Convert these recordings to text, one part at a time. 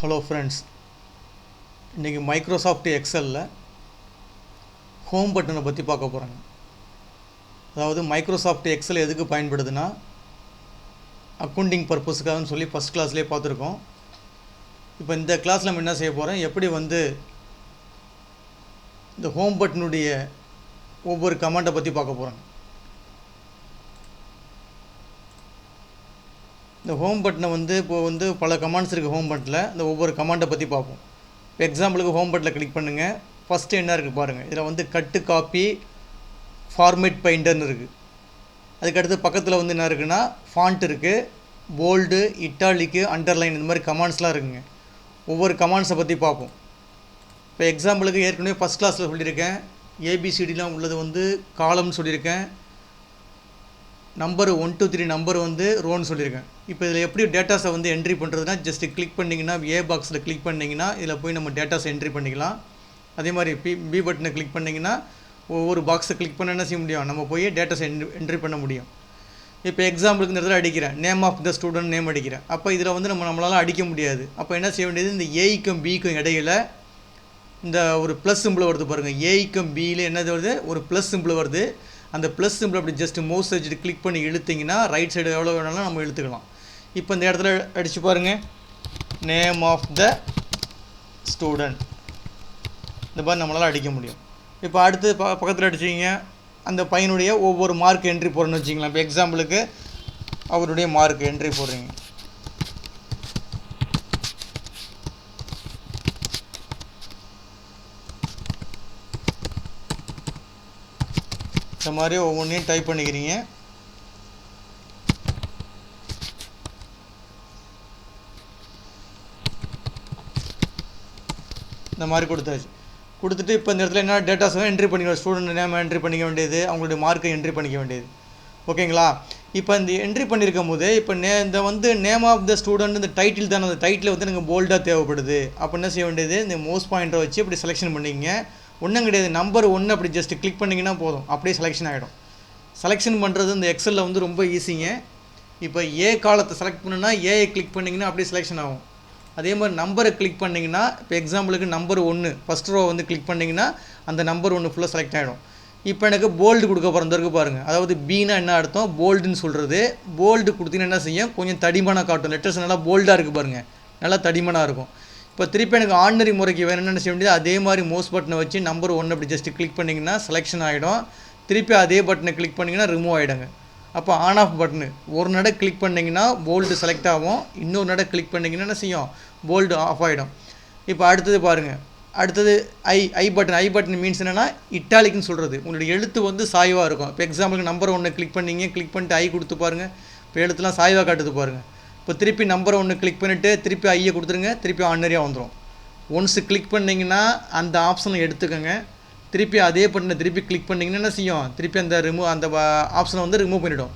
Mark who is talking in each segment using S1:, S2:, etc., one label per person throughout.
S1: Hello friends, இன்றைக்கி Microsoft எக்ஸலில் home பட்டனை பற்றி பார்க்க போகிறேங்க. அதாவது மைக்ரோசாஃப்ட் எக்ஸல் எதுக்கு பயன்படுதுன்னா அக்கௌண்டிங் பர்பஸுக்காகன்னு சொல்லி ஃபஸ்ட் கிளாஸ்லேயே பார்த்துருக்கோம். இப்போ இந்த கிளாஸில் நம்ம என்ன செய்ய போகிறோம், எப்படி இந்த ஹோம் பட்டனுடைய ஒவ்வொரு கமாண்டை பற்றி பார்க்க போகிறோங்க. இந்த ஹோம் பட்டனை இப்போ பல கமாண்ட்ஸ் இருக்குது ஹோம் பட்டனில். இந்த ஒவ்வொரு கமாண்டை பற்றி பார்ப்போம். இப்போ எக்ஸாம்பிளுக்கு ஹோம் பட்டனில் கிளிக் பண்ணுங்கள். ஃபஸ்ட்டு என்ன இருக்குது பாருங்கள். இதில் கட்டு காப்பி ஃபார்மேட் பெயிண்டர்னு இருக்குது. அதுக்கடுத்து பக்கத்தில் என்ன இருக்குன்னா ஃபாண்ட் இருக்குது, போல்டு, இட்டாலிக்கு, அண்டர்லைன், இந்த மாதிரி கமாண்ட்ஸ்லாம் இருக்குங்க. ஒவ்வொரு கமாண்ட்ஸை பற்றி பார்ப்போம். இப்போ எக்ஸாம்பிளுக்கு ஏற்கனவே ஃபஸ்ட் கிளாஸில் சொல்லியிருக்கேன். ஏபிசிடிலாம் உள்ளது காலம்னு சொல்லியிருக்கேன். நம்பர் 1 2 3 நம்பர் ரோன்னு சொல்லியிருக்கேன். இப்போ இதில் எப்படி டேட்டாஸை என்ட்ரி பண்ணுறதுனா, ஜஸ்ட்டு கிளிக் பண்ணிங்கன்னா ஏ பாக்ஸில் கிளிக் பண்ணிங்கன்னா இதில் போய் நம்ம டேட்டாஸை என்ட்ரி பண்ணிக்கலாம். அதே மாதிரி பி பட்டனை கிளிக் பண்ணிங்கன்னா ஒவ்வொரு பாக்ஸை கிளிக் பண்ண என்ன செய்ய முடியும், நம்ம போய் டேட்டாஸை என்ட்ரி பண்ண முடியும். இப்போ எக்ஸாம்பிளுக்கு இந்த இடத்துல அடிக்கிறேன், name of the student name அடிக்கிறேன். அப்போ இதில் நம்மளால் அடிக்க முடியாது. அப்போ என்ன செய்ய வேண்டியது, இந்த ஏக்கும் பிக்கும் இடையில் இந்த ஒரு ப்ளஸ் சிம்பிள் வருது பாருங்கள். ஏக்கும் பியில் என்னது வருது, ஒரு ப்ளஸ் சிம்பிள் வருது. அந்த ப்ளஸ் சிம்பிள் அப்படி ஜஸ்ட் மவுஸ் வச்சுட்டு கிளிக் பண்ணி இழுத்திங்கன்னா ரைட் சைடு எவ்வளோ வேணாலும் நம்ம இழுத்துக்கலாம். இப்போ இந்த இடத்துல அடித்து பாருங்கள், நேம் ஆஃப் த ஸ்டூடெண்ட், இந்த மாதிரி நம்மளால் அடிக்க முடியும். இப்போ அடுத்து பக்கத்தில் அடிச்சிங்க, அந்த பையனுடைய ஒவ்வொரு மார்க் என்ட்ரி போடுறேன்னு வச்சிங்களேன். இப்போ எக்ஸாம்பிளுக்கு அவருடைய மார்க் என்ட்ரி போடுறீங்க. இந்த மாதிரி ஒவ்வொன்றையும் டைப் பண்ணிக்கிறீங்க. இந்த மாதிரி கொடுத்துட்டு இப்போ இந்த இடத்துல என்ன டேட்டாஸை என்ட்ரி பண்ணிக்க, ஸ்டூடெண்ட் நேம் என்ட்ரி பண்ணிக்க வேண்டியது, அவங்களுடைய மார்க்கை என்ட்ரி பண்ணிக்க வேண்டியது. ஓகேங்களா? இப்போ இந்த என்ட்ரி பண்ணியிருக்கும் போது இப்போ இந்த நேம் ஆஃப் த ஸ்டூடெண்ட் இந்த டைட்டில் தானே, அந்த டைட்டில் எனக்கு போல்டாக தேவைப்படுது. அப்போ என்ன செய்ய வேண்டியது, இந்த மவுஸ் பாயிண்டரை வச்சு இப்படி செலெக்ஷன் பண்ணிங்க. ஒன்றும் கிடையாது, நம்பர் 1 அப்படி ஜஸ்ட் கிளிக் பண்ணிங்கன்னா போதும், அப்படியே செலெக்ஷன் ஆகிடும். செலெக்ஷன் பண்ணுறது இந்த எக்ஸலில் ரொம்ப ஈஸிங்க. இப்போ ஏ காலத்தை செலக்ட் பண்ணுன்னா ஏஐ கிளிக் பண்ணிங்கன்னா அப்படியே செலெக்ஷன் ஆகும். அதே மாதிரி நம்பரை கிளிக் பண்ணிங்கன்னா, இப்போ எக்ஸாம்பிளுக்கு நம்பர் 1 ஃபஸ்ட் ரோ கிளிக் பண்ணிங்கன்னா அந்த நம்பர் 1 ஃபுல்லாக செலக்ட் ஆகிடும். இப்போ எனக்கு போல்டு கொடுக்க போகிறதுக்கு பாருங்கள். அதாவது பீனா என்ன அர்த்தம், போல்டுன்னு சொல்கிறது. போல்டு கொடுத்தீங்கன்னா என்ன செய்யும், கொஞ்சம் தடிமனாக காட்டும். லெட்டர்ஸ் நல்லா போல்டாக இருக்குது பாருங்கள், நல்லா தடிமனாக இருக்கும். இப்போ திருப்பி எனக்கு ஆர்டினரி முறைக்கு வேணும்னு என்ன செய்ய வேண்டியது, அதே மாதிரி மவுஸ் பட்டனை வச்சு நம்பர் 1 அப்படி ஜஸ்ட் கிளிக் பண்ணிங்கன்னா செலெக்ஷன் ஆகிடும். திருப்பி அதே பட்டனை கிளிக் பண்ணிங்கன்னா ரிமூவ் ஆகிடுங்க. அப்போ ஆன் ஆஃப் பட்டனு ஒரு நட கிளிக் பண்ணிங்கன்னா போல்டு செலக்ட் ஆகும், இன்னொரு நட கிளிக் பண்ணிங்கன்னா என்ன செய்யும், போல்டு ஆஃப் ஆகிடும். இப்போ அடுத்தது பாருங்கள், அடுத்தது ஐ பட்டன் மீன்ஸ் என்னென்னா இட்டாலிக்குன்னு சொல்கிறது. உங்களுடைய எழுத்து சாய்வாக இருக்கும். இப்போ எக்ஸாம்பிளுக்கு நம்பர் 1 கிளிக் பண்ணிட்டு ஐ கொடுத்து பாருங்கள். இப்போ எழுத்துலாம் சாய்வாக காட்டுது பாருங்கள். இப்போ திருப்பி நம்பர் 1 கிளிக் பண்ணிவிட்டு திருப்பி ஐயை கொடுத்துருங்க, திருப்பி ஆர்டினரியாக வந்துடும். ஒன்ஸ் கிளிக் பண்ணிங்கன்னா அந்த ஆப்ஷனை எடுத்துக்கோங்க. திருப்பி அதே பட்டனை திருப்பி கிளிக் பண்ணிங்கன்னா என்ன செய்யும், திருப்பி அந்த ஆப்ஷனை ரிமூவ் பண்ணிவிடும்.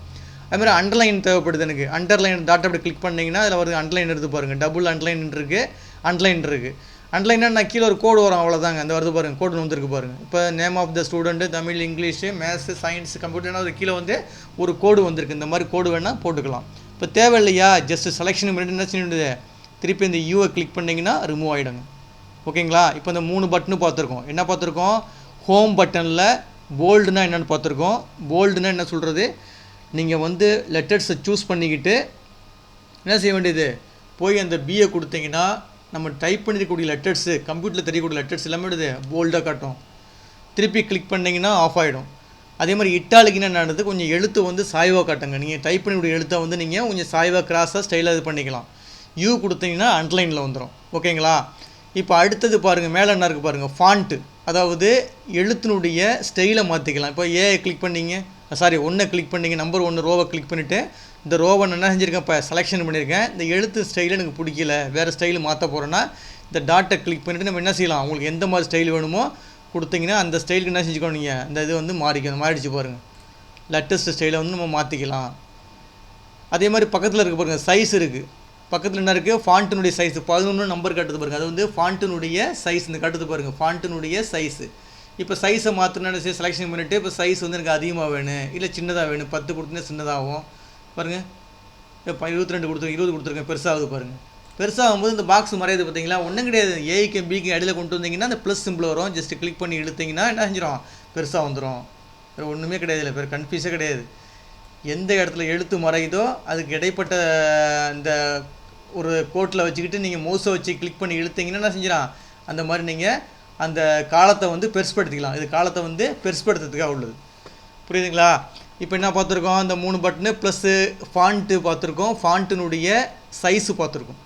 S1: அதுமாதிரி அண்டர்லைன் தேவைப்படுது எனக்கு. அண்டர்லைன் டாட் அப்படி கிளிக் பண்ணிங்கன்னா அதில் ஒரு அண்டர்லைன் எடுத்து பாருங்கள். டபுள் அண்டர்லைன் இருக்குது, அண்டர்லைன்னா நான் கீழே ஒரு கோடு வரும், அவ்வளோதாங்க. அந்த வருது பாருங்கள், கோடு வந்துருக்கு பாருங்கள். இப்போ name of the student Tamil, English, maths, science, கம்ப்யூட்டர்னா அது கீழே ஒரு கோடு வந்திருக்கு. இந்த மாதிரி கோடு வேணால் போட்டுக்கலாம். இப்போ தேவையில்லையா, ஜஸ்ட் செலெக்ஷன் பண்ணிட்டு என்ன செய்ய வேண்டியது, திருப்பி இந்த யூவை கிளிக் பண்ணிங்கன்னா ரிமூவ் ஆகிடுங்க. ஓகேங்களா? இப்போ இந்த 3 பட்டனு பார்த்துருக்கோம். என்ன பார்த்துருக்கோம், ஹோம் பட்டனில் போல்டுனா என்னென்னு பார்த்துருக்கோம். போல்டுனா என்ன சொல்கிறது, நீங்கள் லெட்டர்ஸை சூஸ் பண்ணிக்கிட்டு என்ன செய்ய வேண்டியது, போய் அந்த பிஏ கொடுத்தீங்கன்னா நம்ம டைப் பண்ணிருக்கக்கூடிய லெட்டர்ஸு, கம்ப்யூட்டரில் தெரியக்கூடிய லெட்டர்ஸ் எல்லாமே போல்டாக காட்டும். திருப்பி கிளிக் பண்ணிங்கன்னா ஆஃப் ஆகிடும். அதே மாதிரி இட்டாலிக்குன்னு என்னது, கொஞ்சம் எழுத்து சாய்வாக காட்டுங்க. நீங்கள் டைப் பண்ணிக்கூடிய எழுத்தை நீங்கள் கொஞ்சம் சாய்வாக கிராஸாக ஸ்டைலாக இது பண்ணிக்கலாம். யூ கொடுத்தீங்கன்னா அண்டர்லைனில் வந்துடும். ஓகேங்களா? இப்போ அடுத்தது பாருங்கள், மேலே என்ன இருக்குது பாருங்கள், ஃபாண்ட்டு. அதாவது எழுத்தினுடைய ஸ்டைலை மாற்றிக்கலாம். இப்போ ஏஐ கிளிக் பண்ணிங்க, 1 கிளிக் பண்ணிங்க, நம்பர் 1 ரோவை கிளிக் பண்ணிவிட்டு இந்த ரோவை என்ன செஞ்சுருக்கேன், இப்போ செலெக்ஷன் பண்ணியிருக்கேன். இந்த எழுத்து ஸ்டைலில் எனக்கு பிடிக்கல, வேறு ஸ்டைலு மாற்ற போகிறேன்னா இந்த டாட்டை கிளிக் பண்ணிவிட்டு நம்ம என்ன செய்யலாம், உங்களுக்கு எந்த மாதிரி ஸ்டைல் வேணுமோ கொடுத்தீங்கன்னா அந்த ஸ்டைலுக்கு என்ன செஞ்சுக்கணும், நீங்கள் இந்த இது மாறிடுச்சு பாருங்கள். லெட்டஸ்ட் ஸ்டைலை நம்ம மாற்றிக்கலாம். அதே மாதிரி பக்கத்தில் இருக்க பாருங்கள், சைஸ் இருக்குது. பக்கத்தில் என்ன இருக்குது, ஃபாண்ட்டினுடைய சைஸ் 11 நம்பர் காட்டுது பாருங்கள். அது ஃபாண்ட்டினுடைய சைஸ் இந்த காட்டுது பாருங்கள், ஃபாண்ட்டினுடைய சைஸு. இப்போ சைஸை மாற்றினா செலெக்ஷன் பண்ணிவிட்டு இப்போ சைஸ் எனக்கு அதிகமாக வேணும், இல்லை சின்னதாக வேணும், 10 கொடுத்தீங்கன்னா சின்னதாகும் பாருங்கள். இப்போ 22 20 கொடுத்துருக்கேன், பெருசாகுது பாருங்கள். பெருசாகும்போது இந்த பாக்ஸ் மறையுது பார்த்தீங்களா, ஒன்றும் கிடையாது. ஏக்கும் பிக்கும் இடையில கொண்டு வந்தீங்கன்னா அந்த ப்ளஸ் சிம்பிள் வரும். ஜஸ்ட் கிளிக் பண்ணி இழுத்தீங்கன்னா என்ன செஞ்சிடும், பெருசாக வந்துடும். வேறு ஒன்றுமே கிடையாது, இல்லை வேறு கன்ஃபியூஸே கிடையாது. எந்த இடத்துல எழுத்து மறையுதோ அதுக்கு இடைப்பட்ட இந்த ஒரு கோட்டில் வச்சுக்கிட்டு நீங்கள் மவுஸை வச்சு கிளிக் பண்ணி இழுத்தீங்கன்னா என்ன செஞ்சிடும், அந்த மாதிரி நீங்கள் அந்த காலத்தை வந்து பெருசுப்படுத்திக்கலாம். இது காலத்தை வந்து பெருசுப்படுத்துறதுக்காக உள்ளது. புரியுதுங்களா? இப்போ என்ன பார்த்துருக்கோம், அந்த 3 பட்டனு ப்ளஸ்ஸு ஃபாண்ட்டு பார்த்துருக்கோம், ஃபாண்ட்டினுடைய சைஸு பார்த்துருக்கோம்.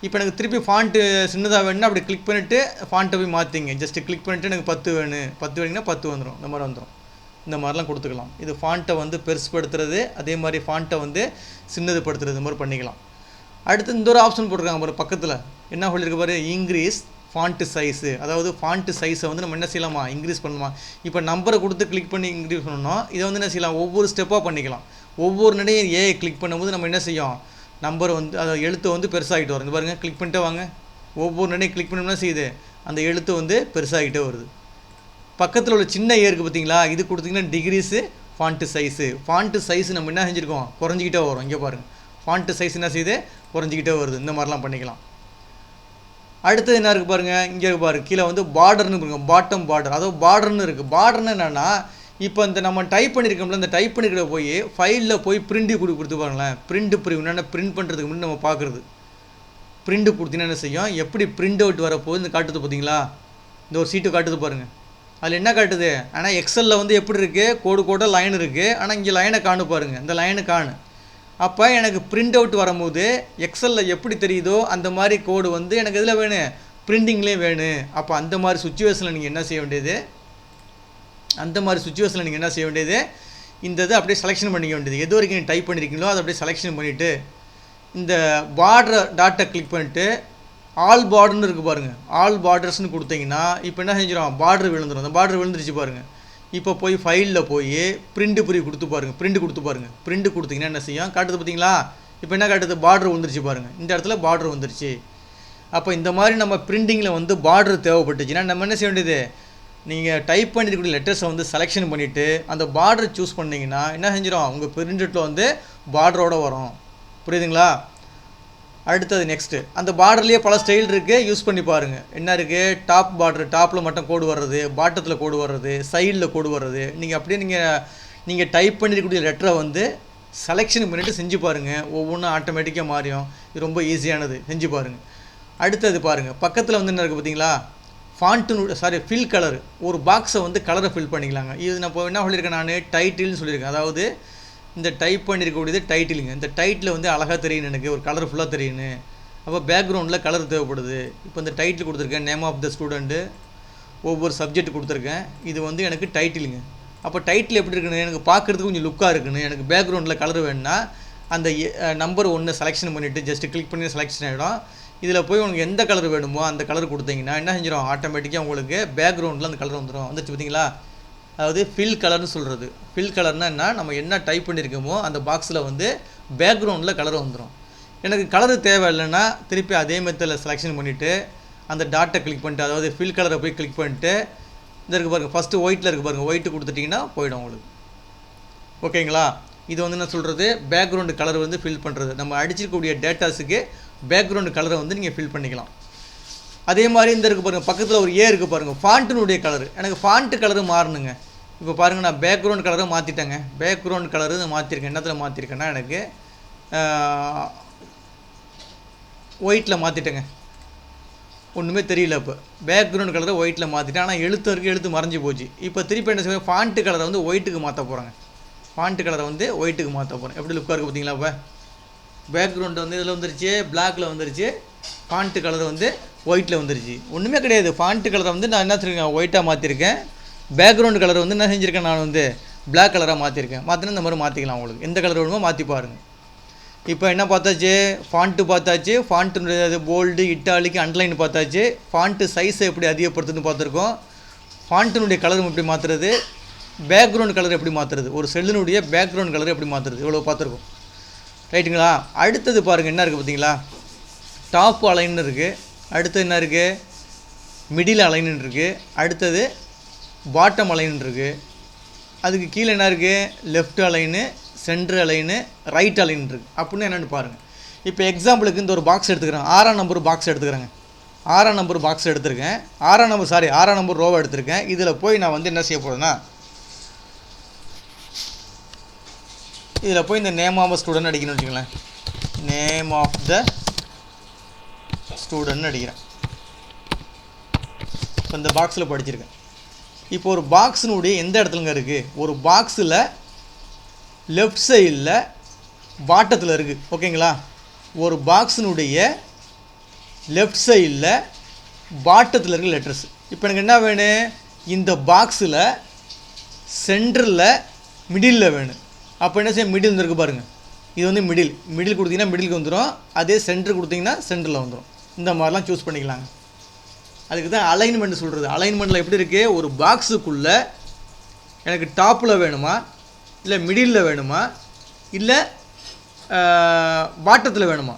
S1: இப்போ எனக்கு திருப்பி ஃபாண்ட்டு சின்னதாக வேணும்னா அப்படி கிளிக் பண்ணிவிட்டு ஃபாண்ட்டை போய் மாற்றிங்க. ஜஸ்ட்டு கிளிக் பண்ணிவிட்டு எனக்கு 10 வேணும், 10 வேணுங்கன்னா 10 வந்துடும், இந்த மாதிரி வந்துடும். இந்த மாதிரிலாம் கொடுத்துக்கலாம். இது ஃபாண்ட்டை வந்து பெருசுப்படுத்துறது, அதே மாதிரி ஃபாண்ட்டை வந்து சின்னதுப்படுத்துறது, இந்த மாதிரி பண்ணிக்கலாம். அடுத்து இந்த ஒரு ஆப்ஷன் போட்டிருக்காங்க பாரு பக்கத்தில், என்ன சொல்லியிருக்கு பாரு, இன்க்ரீஸ் ஃபாண்ட்டு சைஸு. அதாவது ஃபாண்ட்டு சைஸை வந்து நம்ம என்ன செய்யலாமா, இன்க்ரீஸ் பண்ணலாமா. இப்போ நம்பரை கொடுத்து கிளிக் பண்ணி இன்க்ரீஸ் பண்ணணும். இதை வந்து என்ன செய்யலாம், ஒவ்வொரு ஸ்டெப்பாக பண்ணிக்கலாம். ஒவ்வொரு நடையும் ஏஐ கிளிக் பண்ணும்போது நம்ம என்ன செய்யும், நம்பர் வந்து அதை எழுத்து வந்து பெருசாகிட்டு வரும். இந்த பாருங்கள், கிளிக் பண்ணிட்டே வாங்க. ஒவ்வொரு நடையும் கிளிக் பண்ணோம்னா செய்யுது, அந்த எழுத்து வந்து பெருசாகிட்டே வருது. பக்கத்தில் உள்ள சின்ன ஏ இருக்குது பார்த்தீங்களா, இது கொடுத்திங்கன்னா degrees font size. Font size நம்ம என்ன செஞ்சுருக்கோம், குறைஞ்சிக்கிட்டே வரும். இங்கே பாருங்கள், ஃபாண்ட்டு சைஸ் என்ன செய்யுது, குறைஞ்சிக்கிட்டே வருது. இந்த மாதிரிலாம் பண்ணிக்கலாம். அடுத்தது என்ன இருக்குது பாருங்கள், இங்கே இருக்குது பாருங்கள், கீழே வந்து பார்டர்னு பாருங்க, பாட்டம் பார்டர், அதாவது பார்டர்னு இருக்குது. பார்டர்னு என்னென்னா, இப்போ இந்த நம்ம டைப் பண்ணியிருக்கோம்ல, இந்த டைப் பண்ணிக்கிற போய் ஃபைலில் போய் பிரிண்ட்டு கொடுத்து பாருங்களேன். பிரிண்ட் என்னென்ன பிரிண்ட் பண்ணுறதுக்கு முன்னாடி நம்ம பார்க்குறது. பிரிண்ட்டு கொடுத்தீங்கன்னா என்ன செய்யும், எப்படி பிரிண்ட் அவுட் வரப்போகுது இந்த காட்டுது பார்த்தீங்களா, இந்த ஒரு சீட்டு காட்டுது பாருங்கள். அதில் என்ன காட்டுது, ஆனால் எக்ஸலில் வந்து எப்படி இருக்குது, கோடு லைன் இருக்குது. ஆனால் இங்கே லைனை காணு பாருங்கள், இந்த லைனை காணு. அப்போ எனக்கு பிரிண்ட் அவுட் வரும்போது எக்ஸலில் எப்படி தெரியுதோ அந்த மாதிரி கோடு வந்து எனக்கு இதில் வேணும், பிரிண்டிங்லேயும் வேணும். அப்போ அந்த மாதிரி சுச்சுவேஷனில் நீங்கள் என்ன செய்ய வேண்டியது, இந்த இது அப்படியே செலெக்ஷன் பண்ணிக்க வேண்டியது. எது வரைக்கும் நீங்கள் டைப் பண்ணியிருக்கீங்களோ அதை அப்படியே செலெக்ஷன் பண்ணிவிட்டு இந்த பார்டர் டாட்டை கிளிக் பண்ணிவிட்டு ஆல் பார்டர்னு இருக்குது பாருங்கள், ஆல் பார்டர்ஸ்னு கொடுத்தீங்கன்னா இப்போ என்ன செஞ்சிடும், பார்டர் விழுந்துடும். அந்த பார்டர் விழுந்துருச்சு பாருங்கள். இப்போ போய் ஃபைலில் போய் பிரிண்ட் கொடுத்து பாருங்கள். பிரிண்ட் கொடுத்தீங்கன்னா என்ன செய்யும், காட்டுது பார்த்தீங்களா. இப்போ என்ன காட்டுது, பார்டர் வந்துருச்சு பாருங்கள். இந்த இடத்துல பார்டர் வந்துருச்சு. அப்போ இந்த மாதிரி நம்ம பிரிண்டிங்கில் வந்து பார்டர் தேவைப்பட்டுச்சுன்னா நம்ம என்ன செய்ய வேண்டியது, நீங்கள் டைப் பண்ணியிருக்கக்கூடிய லெட்டர்ஸை வந்து செலெக்ஷன் பண்ணிவிட்டு அந்த பார்டர் சூஸ் பண்ணிங்கன்னா என்ன செஞ்சிடும், உங்கள் பிரிண்டட்டில் வந்து பார்டரோடு வரும். புரியுதுங்களா? அடுத்தது நெக்ஸ்ட்டு, அந்த பார்டர்லேயே பல ஸ்டைல் இருக்குது, யூஸ் பண்ணி பாருங்கள். என்ன இருக்குது, டாப் பார்டர், டாப்பில் மட்டும் கோடு வர்றது, பாட்டத்தில் கோடு வர்றது, சைடில் கோடு வர்றது. நீங்கள் அப்படியே நீங்கள் டைப் பண்ணியிருக்கக்கூடிய லெட்டரை வந்து செலெக்ஷன் பண்ணிவிட்டு செஞ்சு பாருங்கள். ஒவ்வொன்றும் ஆட்டோமேட்டிக்காக மாறியும். இது ரொம்ப ஈஸியானது, செஞ்சு பாருங்கள். அடுத்தது பாருங்கள், பக்கத்தில் வந்து என்ன இருக்குது பார்த்தீங்களா, ஃபில் கலர். ஒரு பாக்ஸை வந்து கலரை ஃபில் பண்ணிக்கலாங்க. இது நான் இப்போ என்ன சொல்லியிருக்கேன், நான் டைட்டில்னு சொல்லியிருக்கேன். அதாவது இந்த டைப் பண்ணியிருக்கக்கூடியது டைட்டிலுங்க. இந்த டைட்டில் வந்து அழகாக தெரியும், எனக்கு ஒரு கலர்ஃபுல்லாக தெரியுன்னு. அப்போ பேக்ரவுண்டில் கலர் தேவைப்படுது. இப்போ இந்த டைட்டில் கொடுத்துருக்கேன், நேம் ஆஃப் த ஸ்டூடெண்ட்டு, ஒவ்வொரு சப்ஜெக்ட் கொடுத்துருக்கேன். இது வந்து எனக்கு டைட்டிலுங்க. அப்போ டைட்டில் எப்படி இருக்குன்னு, எனக்கு பார்க்குறதுக்கு கொஞ்சம் லுக்காக இருக்குன்னு, எனக்கு பேக்ரவுண்டில் கலர் வேணும்னா அந்த நம்பர் 1 செலெக்ஷன் பண்ணிவிட்டு ஜஸ்ட்டு கிளிக் பண்ணி செலெக்ஷன் ஆகிடும். இதில் போய் உங்களுக்கு எந்த கலர் வேணுமோ அந்த கலர் கொடுத்தீங்கன்னா என்ன செஞ்சிடும், ஆட்டோமேட்டிக்காக உங்களுக்கு பேக்ரவுண்டில் அந்த கலர் வந்துடும். வந்துச்சு பார்த்தீங்களா. அதாவது ஃபில் கலர்னு சொல்கிறது. ஃபில் கலர்னால் என்ன, நம்ம என்ன டைப் பண்ணியிருக்கோமோ அந்த பாக்ஸில் வந்து பேக்ரவுண்டில் கலர் வந்துடும். எனக்கு கலர் தேவை இல்லைன்னா திருப்பி அதே மெத்தடில் செலெக்ஷன் பண்ணிவிட்டு அந்த டாட்டை கிளிக் பண்ணிட்டு, அதாவது ஃபில் கலரை போய் கிளிக் பண்ணிட்டு இந்த இருக்குது பாருங்கள், ஃபஸ்ட்டு ஒயிட்டில் இருக்குது பாருங்கள், ஒயிட்டு கொடுத்துட்டிங்கன்னா போயிடும் உங்களுக்கு. ஓகேங்களா. இது வந்து என்ன சொல்கிறது, பேக்ரவுண்டு கலர் வந்து ஃபில் பண்ணுறது. நம்ம அடிச்சிருக்கக்கூடிய டேட்டாஸுக்கு பேக்ரவுண்டு கலரை வந்து நீங்கள் ஃபில் பண்ணிக்கலாம். அதே மாதிரி இந்த இருக்குது பாருங்கள், பக்கத்தில் ஒரு ஏ இருக்குது பாருங்கள், ஃபாண்ட்டினுடைய கலர். எனக்கு ஃபாண்ட்டு கலரு மாறணுங்க. இப்போ பாருங்கள், நான் பேக்ரவுண்ட் கலரை மாற்றிட்டேங்க. Background colour மாற்றிருக்கேன். என்னத்தில் மாற்றிருக்கேன்னா எனக்கு ஒயிட்டில் மாற்றிட்டேங்க. ஒன்றுமே தெரியல. இப்போ பேக்ரவுண்ட் கலரை ஒயிட்டில் மாற்றிட்டேன். ஆனால் எழுத்து மறைஞ்சி போச்சு. இப்போ திருப்பி என்ன செய்வேன், ஃபாண்ட்டு கலரை வந்து ஒயிட்டுக்கு மாற்ற போகிறாங்க. ஃபாண்ட்டு கலரை வந்து ஒயிட்டுக்கு மாற்ற போகிறேன். எப்படி லுக்காக இருக்குது பார்த்தீங்களா. இப்போ பேக்ரவுண்டு வந்து இதில் வந்துருச்சு, பிளாக்கில் வந்துருச்சு. ஃபாண்ட்டு கலர் வந்து ஒயிட்டில் வந்துருச்சு. ஒன்றுமே கிடையாது. ஃபாண்ட்டு கலரை வந்து நான் என்ன செஞ்சுருக்கேன், ஒயிட்டாக மாற்றிருக்கேன். பேக்ரவுண்டு கலர் வந்து என்ன செஞ்சுருக்கேன், நான் வந்து பிளாக் கலராக மாற்றிருக்கேன். மாற்றினா இந்த மாதிரி மாற்றிக்கலாம். உங்களுக்கு எந்த கலர் வேணுமோ மாற்றி பாருங்கள். இப்போ என்ன பார்த்தாச்சு, ஃபாண்ட்டு பார்த்தாச்சு, ஃபாண்ட்டு போல்டு, இட்டாலிக்கு, அண்டர்லைன் பார்த்தாச்சு. ஃபாண்ட்டு சைஸை எப்படி அதிகப்படுத்துன்னு பார்த்துருக்கோம். ஃபாண்ட்டினுடைய கலர் எப்படி மாற்றுறது, பேக்ரவுண்ட் கலர் எப்படி மாற்றுறது, ஒரு செல்லினுடைய பேக்ரவுண்ட் கலர் எப்படி மாற்றுறது, இவ்வளோ பார்த்துருக்கோம். ரைட்டுங்களா. அடுத்தது பாருங்கள், என்ன இருக்குது பார்த்தீங்களா, டாப் அலைன்னு இருக்குது. அடுத்தது என்ன இருக்குது, மிடில் அலைன்னு இருக்குது. அடுத்தது பாட்டம் அலைன்னு இருக்குது. அதுக்கு கீழே என்ன இருக்குது, லெஃப்ட் அலைனு, சென்ட்ரு அலைனு, ரைட் அலைன் இருக்குது. அப்படின்னு என்னென்னு பாருங்கள். இப்போ எக்ஸாம்பிளுக்கு இந்த ஒரு பாக்ஸ் எடுத்துக்கிறேன், 6ஆம் நம்பர் பாக்ஸ் எடுத்துக்கிறேங்க. 6ஆம் நம்பர் பாக்ஸ் எடுத்திருக்கேன், 6ஆம் நம்பர் ரோவை எடுத்திருக்கேன். இதில் போய் நான் வந்து என்ன செய்ய போகிறேன்னா, இதில் போய் இந்த நேம் ஆஃப் ஸ்டூடெண்ட் அடிக்கணும்னு வச்சுங்களேன். நேம் ஆஃப் த ஸ்டூடெண்ட் அடிக்கிறேன். இப்போ இந்த பாக்ஸில் படிச்சிருக்கேன். இப்போ ஒரு பாக்ஸினுடைய எந்த இடத்துலங்க இருக்குது, ஒரு பாக்ஸில் லெஃப்ட் சைடில் பாட்டத்தில் இருக்குது. ஓகேங்களா, ஒரு பாக்ஸினுடைய லெஃப்ட் சைடில் பாட்டத்தில் இருக்க லெட்டர்ஸ். இப்போ எனக்கு என்ன வேணும், இந்த பாக்ஸில் சென்டரில் மிடில் வேணும். அப்போ என்ன செய்ய, மிடில் இருக்குது பாருங்கள், இது வந்து மிடில் கொடுத்தீங்கன்னா மிடிலுக்கு வந்துடும். அதே சென்டர் கொடுத்தீங்கன்னா சென்டரில் வந்துடும். இந்த மாதிரிலாம் சூஸ் பண்ணிக்கலாங்க. அதுக்கு தான் அலைன்மெண்ட் சொல்கிறது. அலைன்மெண்ட்டில் எப்படி இருக்குது, ஒரு பாக்ஸுக்குள்ளே எனக்கு டாப்பில் வேணுமா, இல்லை மிடிலில் வேணுமா, இல்லை பாட்டத்தில் வேணுமா,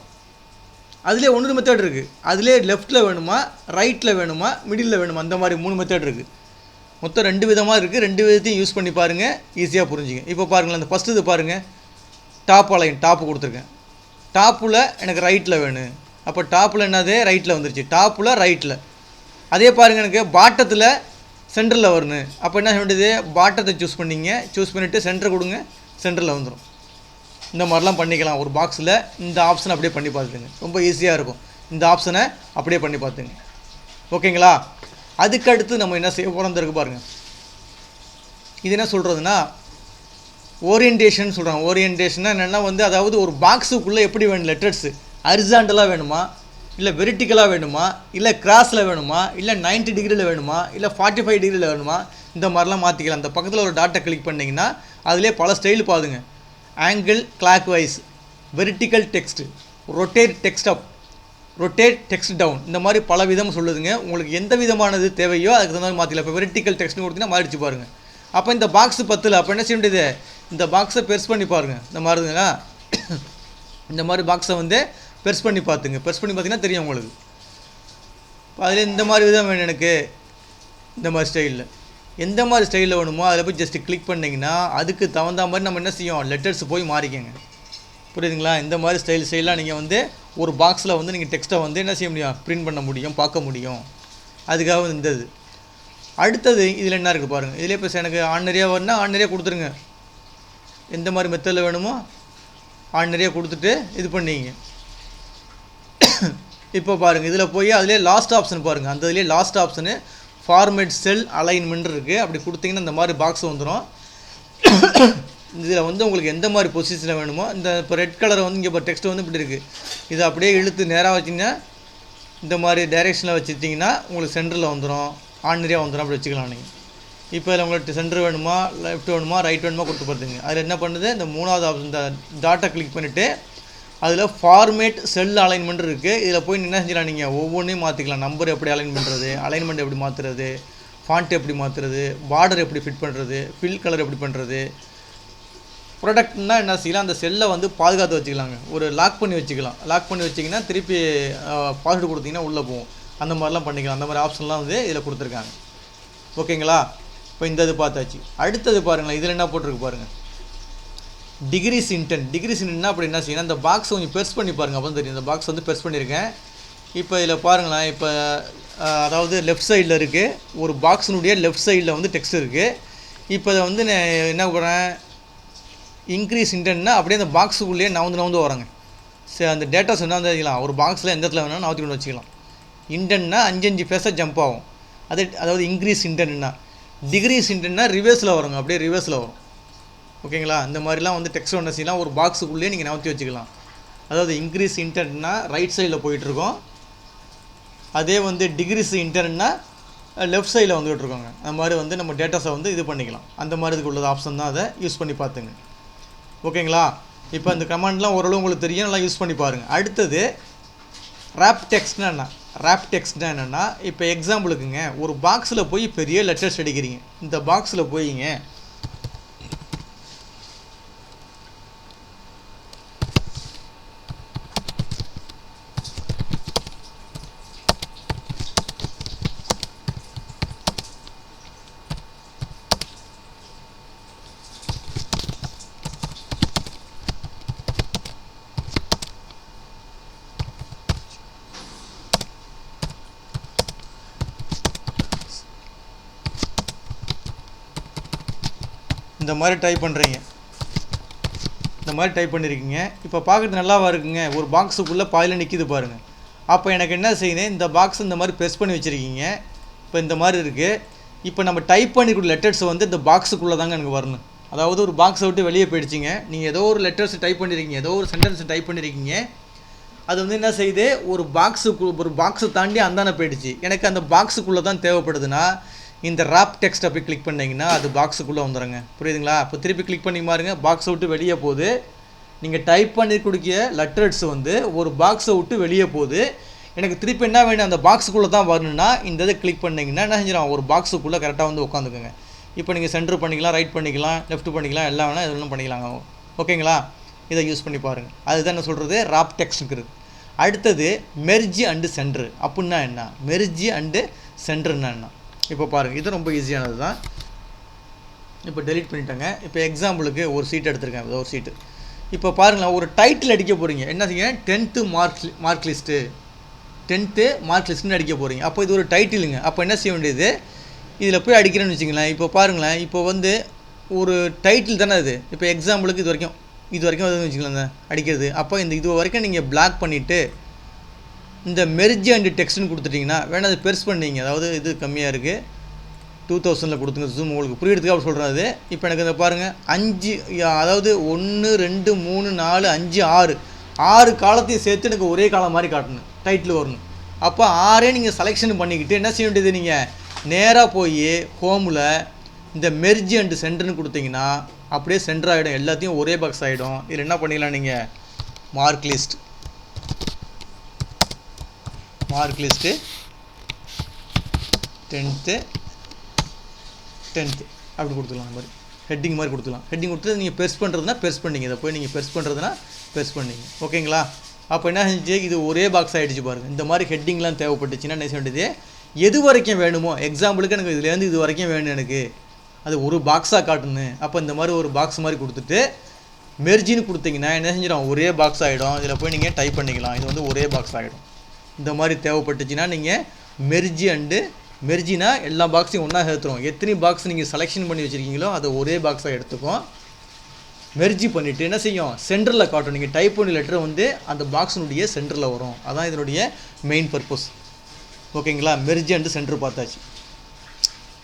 S1: அதிலே 1 மெத்தட் இருக்குது. அதிலே லெஃப்ட்டில் வேணுமா, ரைட்டில் வேணுமா, மிடிலில் வேணுமா, அந்த மாதிரி 3 மெத்தட் இருக்குது. மொத்தம் 2 விதமாக இருக்குது. 2 விதத்தையும் யூஸ் பண்ணி பாருங்கள், ஈஸியாக புரிஞ்சுங்க. இப்போ பாருங்களேன், அந்த ஃபஸ்ட்டு இது பாருங்கள், டாப் அலைன், டாப்பு கொடுத்துருக்கேன். டாப்பில் எனக்கு ரைட்டில் வேணும். அப்போ டாப்பில் என்னது, ரைட்டில் வந்துருச்சு. டாப்பில் ரைட்டில். அதே பாருங்கள், எனக்கு பாட்டத்தில் சென்டரில் வரணும். அப்போ என்ன வேண்டியது, பாட்டத்தை சூஸ் பண்ணிங்க, சூஸ் பண்ணிவிட்டு சென்டர் கொடுங்க, சென்டரில் வந்துடும். இந்த மாதிரிலாம் பண்ணிக்கலாம் ஒரு பாக்ஸில். இந்த ஆப்ஷனை அப்படியே பண்ணி பார்த்துங்க, ரொம்ப ஈஸியாக இருக்கும். இந்த ஆப்ஷனை அப்படியே பண்ணி பார்த்துங்க. ஓகேங்களா, அதுக்கடுத்து நம்ம என்ன செய்ய போகிறோம் இருக்கு பாருங்கள். இது என்ன சொல்கிறதுனா, ஓரியன்டேஷன் சொல்கிறாங்க. ஓரியன்டேஷன்னா என்னென்னா வந்து, அதாவது ஒரு பாக்ஸுக்குள்ளே எப்படி வேணும் லெட்டர்ஸு, ஹரிசாண்டலாக வேணுமா, இல்லை வெர்டிக்கலாக வேணுமா, இல்லை கிராஸில் வேணுமா, இல்லை 90 டிகிரியில் வேணுமா, இல்லை 45 டிகிரியில் வேணுமா, இந்த மாதிரிலாம் மாற்றிக்கலாம். அந்த பக்கத்தில் ஒரு டாட்டை கிளிக் பண்ணிங்கன்னா அதிலே பல ஸ்டைல் பாருங்க. Angle clockwise, vertical text, rotate text up, rotate text down, இந்த மாதிரி பல விதம் சொல்லுதுங்க. உங்களுக்கு எந்த விதமானது தேவையோ அதுக்கு தகுந்த மாதிரி மாற்றிக்கலாம். இப்போ வெர்டிக்கல் டெக்ஸ்ட்னு கொடுத்தீங்கன்னா மாறிடுச்சு பாருங்கள். அப்போ இந்த பாக்ஸ் 10ல் அப்போ என்ன செய்ய வேண்டியது, இந்த பாக்ஸை பெருசு பண்ணி பாருங்கள். இந்த மாதிரிங்களா, இந்த மாதிரி பாக்ஸை வந்து பெருசு பண்ணி பார்த்துங்க. பெருசு பண்ணி பார்த்தீங்கன்னா தெரியும் உங்களுக்கு. அதில் இந்த மாதிரி விதம் வேணும் எனக்கு, இந்த மாதிரி ஸ்டைலில் எந்த மாதிரி ஸ்டைலில் வேணுமோ அதில் போய் ஜஸ்ட்டு கிளிக் பண்ணிங்கன்னா அதுக்கு தகுந்த மாதிரி நம்ம என்ன செய்யும், லெட்டர்ஸ் போய் மாறிக்கங்க. புரியுதுங்களா, இந்த மாதிரி ஸ்டைலாக நீங்கள் வந்து ஒரு பாக்ஸில் வந்து நீங்கள் டெக்ஸ்ட்டை வந்து என்ன செய்ய முடியும், பிரிண்ட் பண்ண முடியும், பார்க்க முடியும். அதுக்காக இந்த இது. அடுத்தது இதில் என்ன இருக்குது பாருங்கள். இதிலே இப்போ எனக்கு ஆர்டினரியாக வரணும்னா ஆர்டினரியாக கொடுத்துருங்க. எந்த மாதிரி மெத்தடில் வேணுமோ ஆர்டினரியாக கொடுத்துட்டு இது பண்ணிங்க. இப்போ பாருங்கள், இதில் போய் அதிலே லாஸ்ட் ஆப்ஷன் பாருங்கள். அந்த இதிலே லாஸ்ட் ஆப்ஷனு ஃபார்மேட் செல் அலைன்மெண்ட் இருக்குது. அப்படி கொடுத்தீங்கன்னா இந்த மாதிரி பாக்ஸ் வந்துடும். இதில் வந்து உங்களுக்கு எந்த மாதிரி பொசிஷனில் வேணுமோ, இந்த இப்போ ரெட் கலரை வந்து இங்கே இப்போ டெக்ஸ்ட்டு வந்து இப்படி இருக்குது, இதை அப்படியே இழுத்து நேராக வச்சிங்கன்னா இந்த மாதிரி டைரெக்ஷனில் வச்சுட்டிங்கன்னா உங்களுக்கு சென்டரில் வந்துடும், ஆர்டினரியாக வந்துடும். அப்படி வச்சுக்கலாம் நீங்கள். இப்போ இதில் உங்களுக்கு சென்டர் வேணுமா, லெஃப்ட் வேணுமா, ரைட் வேணுமா கொடுத்து பார்த்துங்க. அதில் என்ன பண்ணுது, இந்த 3வது ஆப்ஷன் இந்த டாட்டை கிளிக் பண்ணிவிட்டு அதில் ஃபார்மேட் செல் அலைன்மெண்ட் இருக்குது. இதில் போய் என்ன செஞ்சிடலாம், நீங்கள் ஒவ்வொன்றையும் மாற்றிக்கலாம். நம்பர் எப்படி அலைன் பண்ணுறது, அலைன்மெண்ட் எப்படி மாற்றுறது, ஃபாண்ட் எப்படி மாற்றுறது, பார்டர் எப்படி ஃபிட் பண்ணுறது, ஃபில் கலர் எப்படி பண்ணுறது. ப்ராடக்ட்னால் என்ன செய்யலாம், அந்த செல்லை வந்து பாதுகாத்து வச்சுக்கலாங்க. ஒரு லாக் பண்ணி வச்சுக்கலாம். லாக் பண்ணி வச்சிங்கன்னா திருப்பி பாஸ்வேர்டு கொடுத்தீங்கன்னா உள்ளே போகும். அந்த மாதிரிலாம் பண்ணிக்கலாம். அந்த மாதிரி ஆப்ஷன்லாம் வந்து இதில் கொடுத்துருக்காங்க. ஓகேங்களா, இப்போ இந்த இது பார்த்தாச்சு. அடுத்தது பாருங்களேன், இதில் என்ன போட்டிருக்கு பாருங்கள், டிகிரிஸ் இன்டென்ட். டிகிரிஸ் இன்டென்ட்னா அப்படி என்ன செய்யணும், இந்த பாக்ஸ் கொஞ்சம் பெருசு பண்ணி பாருங்கள், அப்போ தெரியும். இந்த பாக்ஸ் வந்து பெருசு பண்ணியிருக்கேன். இப்போ இதில் பாருங்களேன், இப்போ அதாவது லெஃப்ட் சைடில் இருக்குது, ஒரு பாக்ஸினுடைய லெஃப்ட் சைடில் வந்து டெக்ஸ்ட் இருக்குது. இப்போ இதை வந்து நான் என்ன பண்ணுறேன், இன்க்ரீஸ் இன்டென்ட்னா அப்படியே அந்த பாக்ஸுக்குள்ளேயே நவுந்து வரேங்க. சரி, அந்த டேட்டாஸ் என்ன வந்து வச்சுக்கலாம், ஒரு பாக்ஸில் எந்த இடத்துல வேணாலும் நவுத்தி கொண்டு வச்சுக்கலாம். இன்டென்ட்னா 5 பேஸாக ஜம்ப் ஆகும். அதாவது இன்க்ரீஸ் இன்டென்ட்னா. டிகிரிஸ் இன்டென்ட்னா ரிவர்ஸில் வருங்க, அப்படியே ரிவர்ஸில் வரும். ஓகேங்களா, இந்த மாதிரிலாம் வந்து டெக்ஸ்ட் ஒன்று செய்யலாம், ஒரு பாக்ஸுக்குள்ளேயே நீங்கள் நவுத்தி வச்சுக்கலாம். அதாவது இன்க்ரீஸ் இன்டென்ட்னா ரைட் சைடில் போயிட்டுருக்கோம், அதே வந்து டிகிரிஸ் இன்டென்ட்னா லெஃப்ட் சைடில் வந்துகிட்ருக்கோங்க. அந்த மாதிரி வந்து நம்ம டேட்டாஸை வந்து இது பண்ணிக்கலாம். அந்த மாதிரி இதுக்கு உள்ளது ஆப்ஷன் தான், அதை யூஸ் பண்ணி பார்த்துங்க. ஓகேங்களா, இப்போ இந்த கமாண்ட்லாம் ஓரளவு உங்களுக்கு தெரியும், நல்லா யூஸ் பண்ணி பாருங்கள். அடுத்தது ரேப் டெக்ஸ்ட்னா என்ன, ரேப் டெக்ஸ்ட்னா என்னென்னா, இப்போ எக்ஸாம்பிளுக்குங்க ஒரு பாக்ஸில் போய் பெரிய லெட்டர்ஸ் அடிக்கிறீங்க. இந்த பாக்ஸில் போயிங்க இந்த மாதிரி டைப் பண்ணுறீங்க, இந்த மாதிரி டைப் பண்ணியிருக்கீங்க. இப்போ பார்க்குறது நல்லாவா இருக்குங்க, ஒரு பாக்ஸுக்குள்ளே பாயில் நிற்கிது பாருங்கள். அப்போ எனக்கு என்ன செய்யணும், இந்த பாக்ஸ் இந்த மாதிரி ப்ரெஸ் பண்ணி வச்சுருக்கீங்க. இப்போ இந்த மாதிரி இருக்குது. இப்போ நம்ம டைப் பண்ணிக்கூடிய லெட்டர்ஸ் வந்து இந்த பாக்ஸுக்குள்ளே தாங்க எனக்கு வரணும். அதாவது ஒரு பாக்ஸை விட்டு வெளியே போயிடுச்சிங்க. நீங்கள் ஏதோ ஒரு லெட்டர்ஸ் டைப் பண்ணியிருக்கீங்க, ஏதோ ஒரு சென்டென்ஸ் டைப் பண்ணியிருக்கீங்க. அது வந்து என்ன செய்யுது, ஒரு பாக்ஸை தாண்டி அந்தானே போயிடுச்சு. எனக்கு அந்த பாக்ஸுக்குள்ளே தான் தேவைப்படுதுன்னா இந்த ராப் டெக்ஸ்ட் அப்படி கிளிக் பண்ணிங்கன்னா அது பாக்ஸுக்குள்ளே வந்துடுங்க. புரியுதுங்களா? இப்போ திருப்பி கிளிக் பண்ணி பாருங்க, பாக்ஸை விட்டு வெளியே போகுது. நீங்கள் டைப் பண்ணி கொடுக்கிய லெட்டர்ஸ் வந்து ஒரு பாக்ஸை விட்டு வெளியே போகுது. எனக்கு திருப்பி என்ன வேணும், அந்த பாக்ஸுக்குள்ளே தான் வரணுன்னா இந்த இதை கிளிக் பண்ணிங்கன்னா என்ன செஞ்சிடும், ஒரு பாக்ஸுக்குள்ளே கரெக்டாக வந்து உட்காந்துக்குங்க. இப்போ நீங்கள் சென்டர் பண்ணிக்கலாம், ரைட் பண்ணிக்கலாம், லெஃப்ட் பண்ணிக்கலாம், எல்லாம் வேணால் இதெல்லாம் பண்ணிக்கலாங்க. ஓகேங்களா? இதை யூஸ் பண்ணி பாருங்கள். அதுதான் என்ன சொல்கிறது, ராப் டெக்ஸ்ட்டுங்கிறது. அடுத்தது மெர்ஜ் அண்டு சென்ட்ரு அப்படின்னா என்ன, மெர்ஜ் அண்டு சென்டர்னா என்ன இப்போ பாருங்கள். இது ரொம்ப ஈஸியானது தான். இப்போ டெலீட் பண்ணிட்டேங்க. இப்போ எக்ஸாம்பிளுக்கு ஒரு சீட் எடுத்திருக்கேன், ஒரு சீட்டு. இப்போ பாருங்களேன், ஒரு டைட்டில் அடிக்க போகிறீங்க. என்ன செய்ய, 10th mark list, 10th mark லிஸ்ட்டுன்னு அடிக்க போகிறீங்க. அப்போ இது ஒரு டைட்டிலுங்க. அப்போ என்ன செய்ய வேண்டியது, இதில் போய் அடிக்கிறேன்னு வச்சுங்களேன். இப்போ பாருங்களேன், இப்போ வந்து ஒரு டைட்டில் தானே அது. இப்போ எக்ஸாம்பிளுக்கு இது வரைக்கும் வந்து வச்சுக்கலாம் அடிக்கிறது. அப்போ இது வரைக்கும் நீங்கள் பிளாக் பண்ணிவிட்டு இந்த மெர்ஜ் அண்டு டெக்ஸ்ட்னு கொடுத்துட்டிங்கன்னா வேணால் அது பெருசு பண்ணிங்க. அதாவது இது கம்மியாக இருக்குது, 2000 கொடுத்துங்க. ஜூம் உங்களுக்கு புரியறதுக்காக அப்படி சொல்கிறது. இப்போ எனக்கு இந்த பாருங்கள் 5, அதாவது 1 2 3 4 5 6 காலத்தையும் சேர்த்து எனக்கு ஒரே காலம் மாதிரி காட்டணும், டைட்டில் வரணும். அப்போ 6 நீங்கள் செலெக்ஷன் பண்ணிக்கிட்டு என்ன செய்ய வேண்டியது, நீங்கள் நேராக போய் ஹோமில் இந்த மெர்ஜ் அண்டு சென்டர்னு கொடுத்தீங்கன்னா அப்படியே சென்டர் ஆகிடும், எல்லாத்தையும் ஒரே பாக்ஸ் ஆகிடும். இதில் என்ன பண்ணிக்கலாம், நீங்கள் மார்க் லிஸ்ட்டு 10th அப்படி கொடுத்துக்கலாம். அந்த மாதிரி ஹெட்டிங் மாதிரி கொடுத்துக்கலாம். ஹெட்டிங் கொடுத்து நீங்கள் பெருசு பண்ணுறதுனா பெருசு பண்ணிங்க, இதை போய் நீங்கள் பெருசு பண்ணுறதுனா பெருசு பண்ணிங்க. ஓகேங்களா? அப்போ என்ன செஞ்சு, இது ஒரே பாக்ஸ் ஆகிடுச்சு பாருங்கள். இந்த மாதிரி ஹெட்டிங்லாம் தேவைப்பட்டுச்சுன்னா என்ன செய்ய வேண்டியது, எது வரைக்கும் வேணுமோ, எக்ஸாம்பிளுக்கு எனக்கு இதுலேருந்து இது வரைக்கும் வேணும், எனக்கு அது ஒரு பாக்ஸாக காட்டுன்னு. அப்போ இந்த மாதிரி ஒரு பாக்ஸ் மாதிரி கொடுத்துட்டு மெர்ஜின்னு கொடுத்தீங்கன்னா என்ன செஞ்சிடும், ஒரே பாக்ஸ் ஆகிடும். இதில் போய் நீங்கள் டைப் பண்ணிக்கலாம், இது வந்து ஒரே பாக்ஸ் ஆகிடும். இந்த மாதிரி தேவைப்பட்டுச்சுன்னா நீங்கள் மெர்ஜினா எல்லா பாக்ஸையும் ஒன்றா சேர்த்துரும். எத்தனை பாக்ஸ் நீங்கள் செலெக்ஷன் பண்ணி வச்சுருக்கீங்களோ அதை ஒரே பாக்ஸாக எடுத்துக்கும். மெர்ஜி பண்ணிவிட்டு என்ன செய்யும், சென்டரில் காட்டும். நீங்கள் டைப் பண்ணி லெட்டர் வந்து அந்த பாக்ஸினுடைய சென்டரில் வரும். அதான் இதனுடைய மெயின் பர்பஸ். ஓகேங்களா? மெர்ஜி அண்டு சென்டர் பார்த்தாச்சு.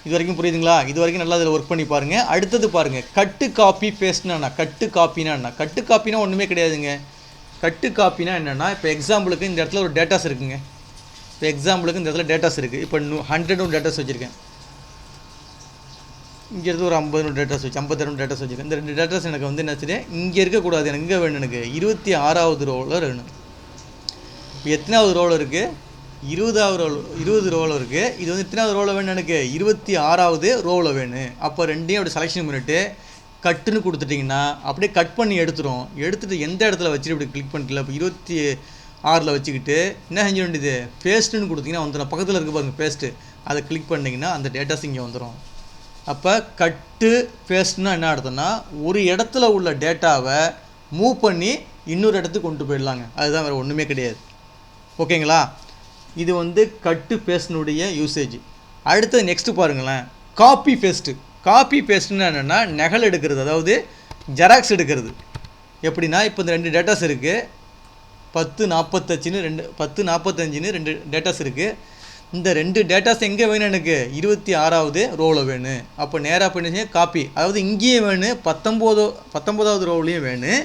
S1: இது வரைக்கும் புரியுதுங்களா? இது வரைக்கும் நல்லா இதில் ஒர்க் பண்ணி பாருங்கள். அடுத்தது பாருங்கள், கட்டு காப்பி பேஸ்ட்னா. கட்டு காப்பினா என்ன, கட்டு காப்பினா ஒன்றுமே கிடையாதுங்க. கட்டு காப்பினா என்னென்னா, இப்போ எக்ஸாம்பிளுக்கு இந்த இடத்துல ஒரு டேட்டாஸ் இருக்குங்க. இப்போ எக்ஸாம்பிளுக்கு இந்த இடத்துல டேட்டாஸ் இருக்குது. இப்போ 100 டேட்டாஸ் வச்சுருக்கேன். இங்கே இருந்து ஒரு 50 டேட்டாஸ் வச்சு 52 டேட்டாஸ் வச்சுருக்கேன். இந்த 2 டேட்டாஸ் எனக்கு வந்து என்ன செய்ய, இங்கே இருக்கக்கூடாது, எனக்கு இங்கே வேணும். எனக்கு 26வது ரோவில் வேணும். இப்போ எத்தனாவது ரோவில் இருக்குது, 20 ரோவில் இருக்குது. இது வந்து எத்தனாவது ரோவில் வேணும், எனக்கு 26வது ரோவில் வேணும். அப்போ ரெண்டையும் அப்படி செலெக்ஷன் பண்ணிவிட்டு கட்டுன்னு கொடுத்துட்டிங்கன்னா அப்படியே கட் பண்ணி எடுத்துகிட்டு எந்த இடத்துல வச்சுட்டு இப்படி கிளிக் பண்ணிக்கல. இப்போ 26ல் வச்சுக்கிட்டு என்ன செஞ்ச வேண்டியது, பேஸ்ட்டுன்னு கொடுத்தீங்கன்னா வந்துடும். பக்கத்தில் இருக்க பாருங்கள் பேஸ்ட்டு, அதை கிளிக் பண்ணிங்கன்னா அந்த டேட்டாஸ் இங்கே வந்துடும். அப்போ கட்டு பேஸ்ட்னா என்ன அர்த்தம்னா, ஒரு இடத்துல உள்ள டேட்டாவை மூவ் பண்ணி இன்னொரு இடத்துக்கு கொண்டு போயிடலாங்க. அதுதான் வேறு ஒன்றுமே கிடையாது. ஓகேங்களா? இது வந்து கட்டு பேஸ்ட்னுடைய யூசேஜ். அடுத்தது நெக்ஸ்ட்டு பாருங்களேன், காப்பி பேஸ்ட்டு. காப்பி பேஸ்ட்னா என்னென்னா, நகல் எடுக்கிறது, அதாவது ஜெராக்ஸ் எடுக்கிறது. எப்படின்னா, இப்போ இந்த 2 டேட்டாஸ் இருக்குது, 10:45ன்னு 2 டேட்டாஸ் இருக்குது. இந்த 2 டேட்டாஸ் எங்கே வேணும், எனக்கு 26வது ரோவில் வேணும். அப்போ நேராக பண்ணி காப்பி, அதாவது இங்கேயும் வேணும், 19வது ரோவ்லேயும் வேணும்,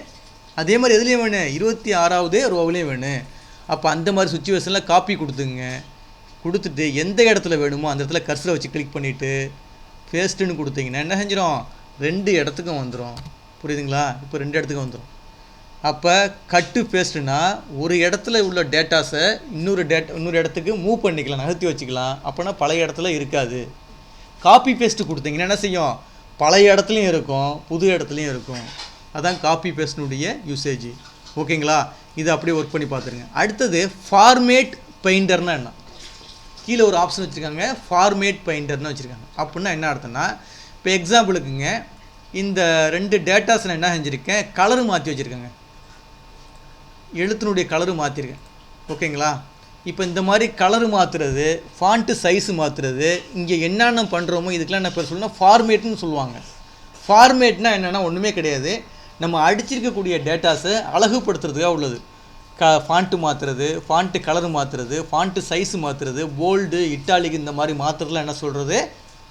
S1: அதே மாதிரி எதுலேயும் வேணும், 26வது ரோவ்லேயும் வேணும். அப்போ அந்த மாதிரி சுச்சுவேஷனில் காப்பி கொடுத்துட்டு எந்த இடத்துல வேணுமோ அந்த இடத்துல கர்சரை வச்சு கிளிக் பண்ணிவிட்டு பேஸ்ட்டுன்னு கொடுத்தீங்கன்னா என்ன செஞ்சிடும், 2 இடத்துக்கும் வந்துடும். புரியுதுங்களா? இப்போ 2 இடத்துக்கும் வந்துடும். அப்போ கட்டு பேஸ்ட்டுனா ஒரு இடத்துல உள்ள டேட்டாஸை இன்னொரு இடத்துக்கு மூவ் பண்ணிக்கலாம், நகர்த்தி வச்சுக்கலாம். அப்போனா பழைய இடத்துல இருக்காது. காப்பி பேஸ்ட்டு கொடுத்தீங்கன்னா என்ன செய்யும், பழைய இடத்துலையும் இருக்கும், புது இடத்துலையும் இருக்கும். அதான் காப்பி பேஸ்ட்னுடைய யூசேஜ். ஓகேங்களா? இதை அப்படியே ஒர்க் பண்ணி பார்த்துருங்க. அடுத்தது ஃபார்மேட் பெயிண்டர்னா என்ன, கீழே ஒரு ஆப்ஷன் வச்சுருக்காங்க, ஃபார்மேட் பெயிண்டர்னு வச்சுருக்காங்க. அப்படின்னா என்ன அர்த்தம்னா, இப்போ எக்ஸாம்பிளுக்குங்க இந்த 2 டேட்டாஸ் நான் என்ன செஞ்சுருக்கேன், கலரு மாற்றி வச்சுருக்கேங்க, எழுத்தினுடைய கலரு மாற்றிருக்கேன். ஓகேங்களா? இப்போ இந்த மாதிரி கலரு மாற்றுறது, ஃபாண்ட்டு சைஸு மாற்றுறது, இங்கே என்னென்ன பண்ணுறோமோ இதுக்கெலாம் என்ன பேர் சொல்லணும்னா ஃபார்மேட்னு சொல்லுவாங்க. ஃபார்மேட்னா என்னென்னா ஒன்றுமே கிடையாது, நம்ம அடிச்சிருக்கக்கூடிய டேட்டாஸை அழகுபடுத்துறதுக்காக உள்ளது. ஃபாண்ட்டு மாற்றுறது, ஃபாண்ட்டு கலர் மாற்றுறது, ஃபாண்ட்டு சைஸு மாற்றுறது, போல்டு இட்டாலிக் இந்த மாதிரி மாற்றுறதுலாம் என்ன சொல்கிறது,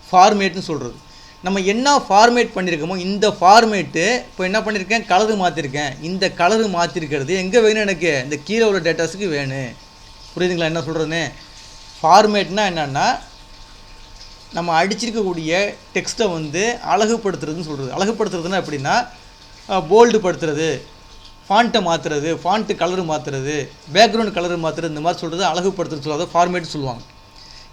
S1: ஃபார்மேட்னு சொல்கிறது. நம்ம என்ன ஃபார்மேட் பண்ணியிருக்கோமோ இந்த ஃபார்மேட்டு இப்போ என்ன பண்ணியிருக்கேன், கலரு மாற்றிருக்கேன். இந்த கலரு மாற்றிருக்கிறது எங்கே வேணும், எனக்கு இந்த கீழே உள்ள டேட்டாஸுக்கு வேணும். புரியுதுங்களா என்ன சொல்கிறேன்னு? ஃபார்மேட்னால் என்னென்னா நம்ம அடிச்சிருக்கக்கூடிய டெக்ஸ்ட்டை வந்து அழகுபடுத்துறதுன்னு சொல்கிறது. அழகுபடுத்துறதுன்னா எப்படின்னா போல்டு படுத்துறது, ஃபாண்ட்டை மாற்றுறது, ஃபாண்ட்டு கலரு மாற்றுறது, பேக்ரவுண்ட் கலரு மாற்றுறது, இந்த மாதிரி சொல்கிறது அழகுபடுத்துறது சொல்லுவாங்க, ஃபார்மேட் சொல்லுவாங்க.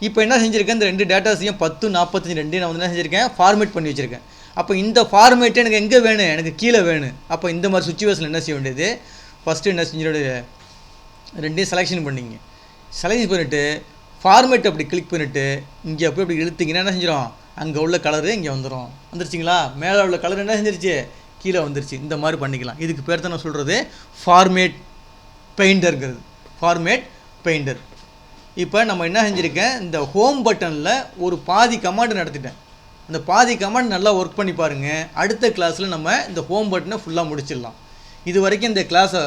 S1: இப்போ என்ன செஞ்சுருக்கேன், இந்த 2 டேட்டாஸையும் 10, 45 ரெண்டையும் நான் வந்து என்ன செஞ்சுருக்கேன், ஃபார்மேட் பண்ணி வச்சுருக்கேன். அப்போ இந்த ஃபார்மேட்டு எனக்கு எங்கே வேணும், எனக்கு கீழே வேணும். அப்போ இந்த மாதிரி சுச்சுவேஷனில் என்ன செய்ய வேண்டியது, ஃபஸ்ட்டு என்ன செஞ்சிட, ரெண்டையும் செலெக்ஷன் பண்ணிங்க. செலக்ஷன் பண்ணிவிட்டு ஃபார்மேட் அப்படி கிளிக் பண்ணிவிட்டு இங்கே அப்படி இழுத்திங்கன்னா என்ன செஞ்சிடும், அங்கே உள்ள கலரு இங்கே வந்துருச்சுங்களா, மேலே உள்ள கலர் என்ன செஞ்சிருச்சு, கீழே வந்துருச்சு. இந்த மாதிரி பண்ணிக்கலாம். இதுக்கு பேர் தான் நான் சொல்கிறது ஃபார்மேட் பெயிண்டருங்கிறது, ஃபார்மேட் பெயிண்டர். இப்போ நம்ம என்ன செஞ்சுருக்கேன், இந்த ஹோம் பட்டனில் ஒரு பாதி கமாண்ட் நடத்திட்டேன். அந்த பாதி கமாண்ட் நல்லா ஒர்க் பண்ணி பாருங்கள். அடுத்த கிளாஸில் நம்ம இந்த ஹோம் பட்டனை ஃபுல்லாக முடிச்சிடலாம். இது வரைக்கும் இந்த கிளாஸை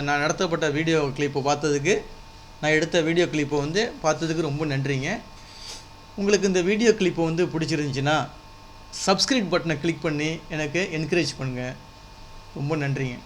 S1: நான் நடத்தப்பட்ட வீடியோ கிளிப்பை பார்த்ததுக்கு, நான் எடுத்த வீடியோ கிளிப்பை வந்து பார்த்ததுக்கு ரொம்ப நன்றிங்க. உங்களுக்கு இந்த வீடியோ கிளிப்பை வந்து பிடிச்சிருந்துச்சின்னா சப்ஸ்கிரைப் பட்டனை கிளிக் பண்ணி எனக்கு என்கரேஜ் பண்ணுங்கள். ரொம்ப நன்றிங்க.